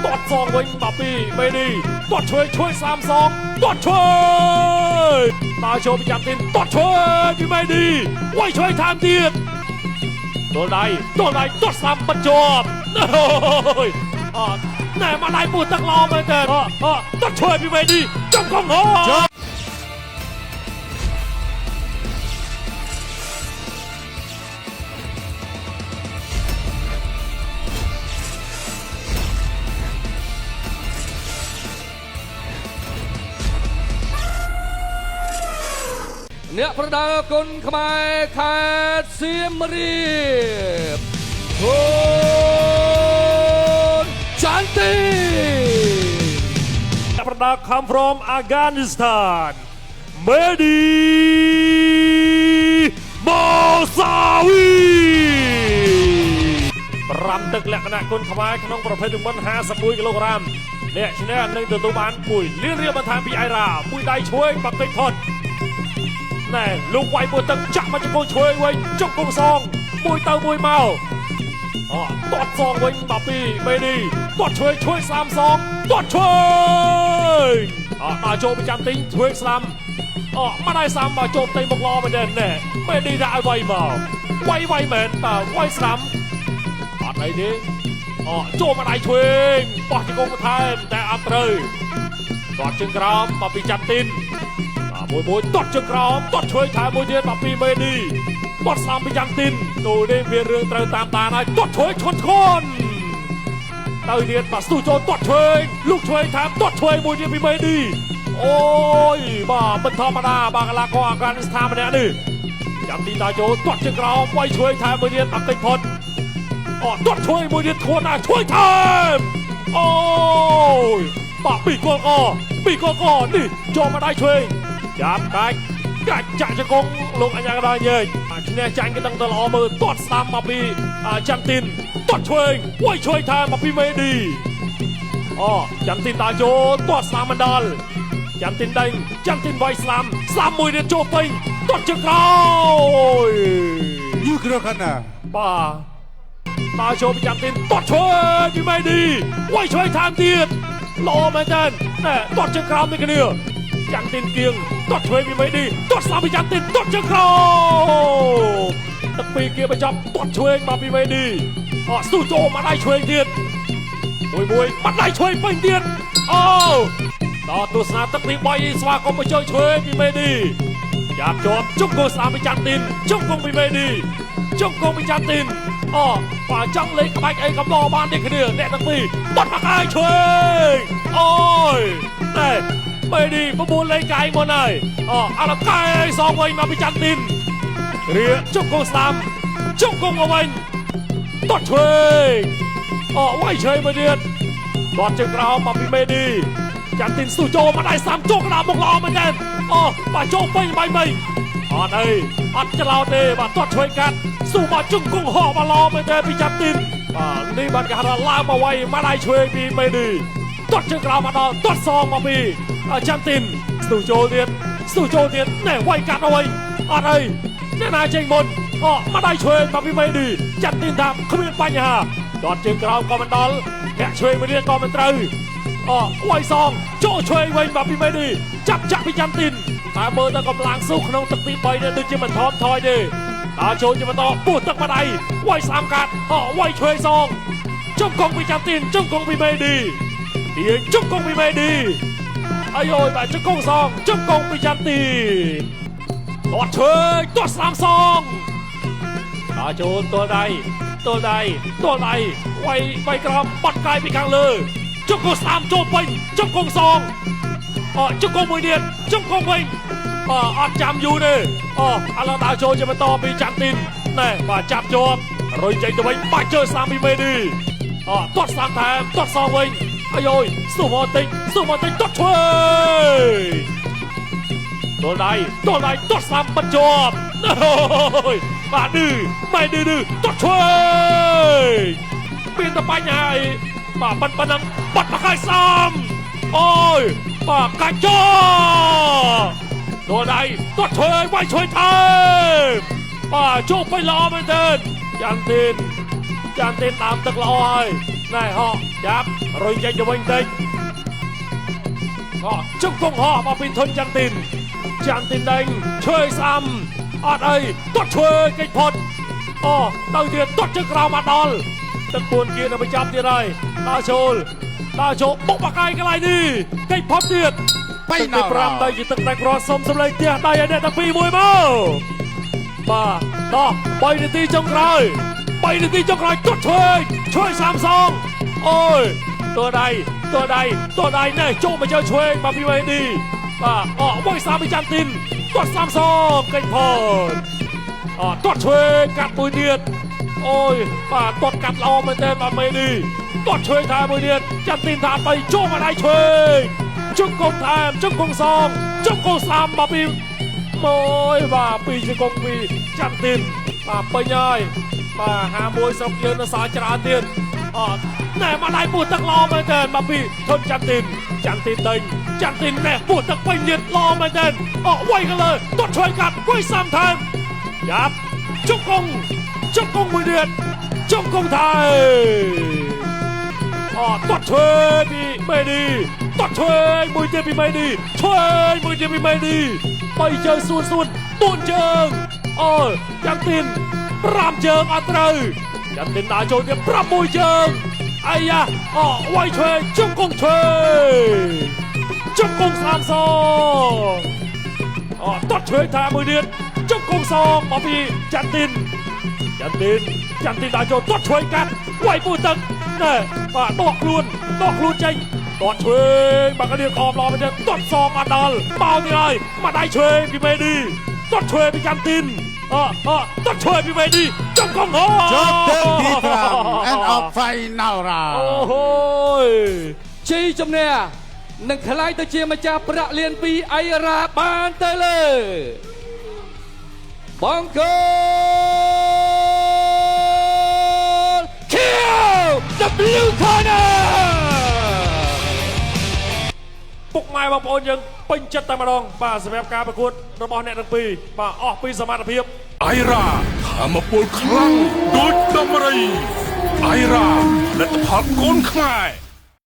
ตอดซองวิ่งมาปีไม่ดีตอดช่วย3-2ตอดช่วยตาโชว์ประจำทีมตอดช่วยพี่ไม่ดีไว้ช่วยทางเดียดตัวใดตอดซ้ำบรรจบแน่มาได้ปูตั้งรอมาเกินตอดช่วยพี่ไม่ดีจงกองหัวអ្នកប្រដាល់គុណខ្មែរខេត្តសៀមរាបគុណចន្ទទីអ្នកប្រដាល់ come from Afghanistan Mehdi Mosawi ប្រាំទឹកលក្ខណៈគុណខ្មែរក្នុងប្រភេទទម្ងន់51គីឡូក្រាមអ្នកឈ្នះនឹងទទួលបាន1លានរៀលបន្ថែមពីអៃរ៉ា1ដៃឆ្វេងបាក់ពេចផុតណែលោកវាយមួយទឹកចាក់មកជង្គង់ឆ្វេងវិញជង្គង់សងមួយទៅមួយមកតតសងវិញមកពីមេនីតតឆ្វេង3-2តតឆ្វេងដល់ចូលប្រចាំទីឆ្វេងស្លាំមកได้ซ้ำមកចូលទីមកឡមែនទេណែមេនីដាក់ឲ្យវាយមកវាយមែនតើវាយស្លាំអត់អីទេចូលមកដៃឆ្វេងបោះជង្គង់បន្ថែមតែអត់ត្រូវតតជើងក្រោមមកពីចាំទីនមួយតត់ជើងក្រោមតត់ឆ្វេងថែមួយទៀតមកពីមេនីតត់ស្លាមពីយ៉ាងទីននោះនេះវារឿងត្រូវតាមដានហើយតត់ឆ្វេងឈុនឈន់ទៅទៀតបាទស្ទុះចូលតត់ឆ្វេងលុកឆ្វេងថែតត់ឆ្វេងមួយទៀតពីមេនីអូយបាទមិនធម្មតាបាទកីឡាករអាហ្វហ្គានីស្ថានម្នាក់នេះយ៉ាងទីនដល់ចូលតត់ជើងក្រោមវាយឆ្វេងថែមួយទៀតអត់តិចផុតតត់ឆ្វេងមួយទៀតធួនណាឆ្វេងថែអូយបាទពីគល់កនេះចូលមកដៃឆ្វេងចាប់កាច់ចាក់ជង្គង់លោកអញ្ញាកណ្ដាលញែកឈ្នះចាញ់ក៏ដឹងទៅល្អមើលតត់ស្ដាំមកពីចាំទីនតត់ឆ្វេងវាយឆ្វេងថែមកពីមេឌីចាំទីនតាចូលតត់ស្ដាំមិនដល់ចាំទីនដេញចាំទីនវាយស្លាំមួយទៀតចូលពេញតត់ជើងក្រោយយូក្រខាណាបាទតាចូលពីចាំទីនតត់ឆ្វេងពីមេឌីវាយឆ្វេងថែមទៀតល្អមែនតើណែតត់ជើងក្រោមនេះគ្នាចាំទីនគៀងតត់ឆ្វេងពីមេឌីតត់ស្លាប់ពីចាំទីនតត់ជើងក្រោមទឹកពីគៀបញ្ចប់តត់ឆ្វេងមកពីមេឌីស្ទុះចូលមកដៃឆ្វេងទៀតមួយបាត់ដៃឆ្វេងពេញទៀតដល់ទស្សនាទឹកទី3ស្វាគមន៍មកជើងឆ្វេងពីមេឌីចាប់ជាប់ជង្គង់ស្លាប់ពីចាំទីនជង្គង់ពីមេឌីជង្គង់ពីចាំទីនបាទចង់លេងក្បាច់អីកំឡោបានទេគ្នាអ្នកទាំងពីរបាត់មកហើយឆ្វេងអូយតែមេឌី9លេងកាយមុនហើយអាឡកែសងវិញមកពីចាំទីនរៀកជង្គង់ស្ដាំជង្គង់មកវិញតត់ឆ្វេងវាយឆ្វេងមួយទៀតតត់ជើងក្រោមមកពីមេឌីចាំទីនស្ទុះចូលមកដៃសាំចូលកណ្ដាលមកល្អមែនទេបាទចូលពេញបាយមីអត់អីអត់ច្រឡោតទេបាទតត់ឆ្វេងកាត់ស៊ូមកជង្គង់ហោះមកល្អមែនទេពីចាំទីនបាទនេះបានគេហៅថាឡើងមកវាយមកដៃឆ្វេងពីមេឌីតត់ជើងក្រោមមកដល់តត់សងមកពីចាំទីនស្ទុះចូលទៀតណែវាយកាត់ឲ្យអត់អីអ្នកណាចេញមុនមកដៃឆ្វេងមកពីមេឌីចាំទីនថាគ្មានបញ្ហាតត់ជើងក្រោមក៏មិនដល់អ្នកឆ្វេងមួយទៀតក៏មិនត្រូវវាយសងចូលឆ្វេងវិញមកពីមេឌីចាប់ចាក់ពីចាំទីនតែមើលទៅកម្លាំងស៊ូក្នុងទឹកទី3នេះដូចជាមិនថមថយទេដល់ចូលជាបន្តពុះទឹកមកដៃវាយស្អាមកាត់វាយឆ្វេងសងជង្គង់ពីចាំទីនជង្គង់ពីមេឌីជង្គង់ពីមេឌីអាយបាទជង្គង់សងជង្គង់ពីចាំទីនតឆ្វេងតស្លាមសងដល់ចូលទល់ដៃវាយក្រោមបាត់កាយពីខាងលើជង្គង់ស្លាមចូលពេញជង្គង់សងជង្គង់មួយទៀតជង្គង់វិញអត់ចាំយូរទេឥឡូវដើរចូលជាបន្តពីចាំទីនណែបាទចាប់ជាប់រុយចេញទៅវិញបាច់ជើស្លាមពីមេឌីតត់ស្លាមថែមតត់សងវិញអាយស្ទុះមកតិចតត់ឆ្វេងទល់ដៃតត់ស្លាមបិទជាប់បាទមេឌីតត់ឆ្វេងមានតែបញ្ហាអីបាទប៉ុណ្ណឹងបាត់មកហើយសាមអូយបាទកាច់ចោទល់ដៃតត់ឆ្វេងវាយឆ្វេងថែមបាទចូលពេញល្អមែនទែនចាំទីនតាមទឹកល្អហើយណែ ចាប់រុញចេញទៅវិញតិចក៏ជុំកងហោមកពីធុនចាំងទីនដេញជួយស្អាំអត់អីទាត់ជួយកិច្ចផុតអូទៅទៀតទាត់ជើងក្រោមមកដល់ទឹកពួនគៀនទៅចាប់ទៀតហើយដើរចូលបុកបកាយកន្លែងនេះកិច្ចផុតទៀតទឹកទី5ទៅជាទឹកតែក្រសុំសម្លេងផ្ទះដៃឲ្យអ្នកទាំងពីរមួយមកបាទដល់3នាទីចុងក្រោយទាត់ជួយសាមសងអូយតួដៃណែចូលមកchơiជួយមកពីវិញនេះបាទអូមួយសាមពីចាំទីនទាត់សាមសងកិច្ចផុតទាត់ជួយកាត់មួយទៀតអូយបាទទាត់កាត់ល្អមែនទែនមកមេនេះទាត់ជួយថាមួយទៀតចាំទីនថាទៅចូលមកដៃជួយជុំកងថែមជុំកងសងជុំកងសាមមកពីមួយបាទពីជុំកងពីចាំទីនបាទពេញហើយបាទ51ស្រុកយើងនៅសល់ច្រើនទៀតណែមកដៃពោះទឹកល្អមែនទែនមកពីធនចាំទីនដេញចាំទីនណែពោះទឹកពេញទៀតល្អមែនទែនវាយกันเลยទាត់ជួយកាត់វាយសាំថែមចាប់ជុំកងមួយទៀតជុំកងថែមទាត់ជួយពីមេឌីទាត់ជួយមួយទៀតពីមេឌីជួយមួយទៀតពីមេឌី3ជើងសួន4ជើងចាំទីន5ជើងអត់ត្រូវចាំទីនដើរចូលទៀត6ជើងអាយ៉ាវាយជួយជុំកងសាមសងទាត់ជួយថាមួយទៀតជុំកងសងមកពីចាំទីនដើរចូលទាត់ជួយកាត់វាយពោះទឹកណែបាទដកខ្លួនចេញទាត់ជួយមកគ្នាខំឡោមែនទេទាត់សងអត់ដល់បោទៀតហើយមកដៃជួយពីមេឌីទាត់ជួយពីចាំទីនទាត់ជួយពីមេឌីជុំកងហោចប់ទឹកទី 5 end of final round អូយជ័យជំនះនឹងខ្លាយទៅជាម្ចាស់ប្រាក់លានពីអៃរ៉ាបានទៅលើបងកូន Kill the blue corner ពុកម៉ែបងប្អូនយើងពេញចិត្តតែម្ដងបាទសម្រាប់ការប្រកួតរបស់អ្នកទាំងពីរបាទអស់ពីសមត្ថភាពអៃរ៉ាធម្មពលខ្លាំងដូចដំរីអៃរ៉ាលទ្ធផលកូនខ្មែរ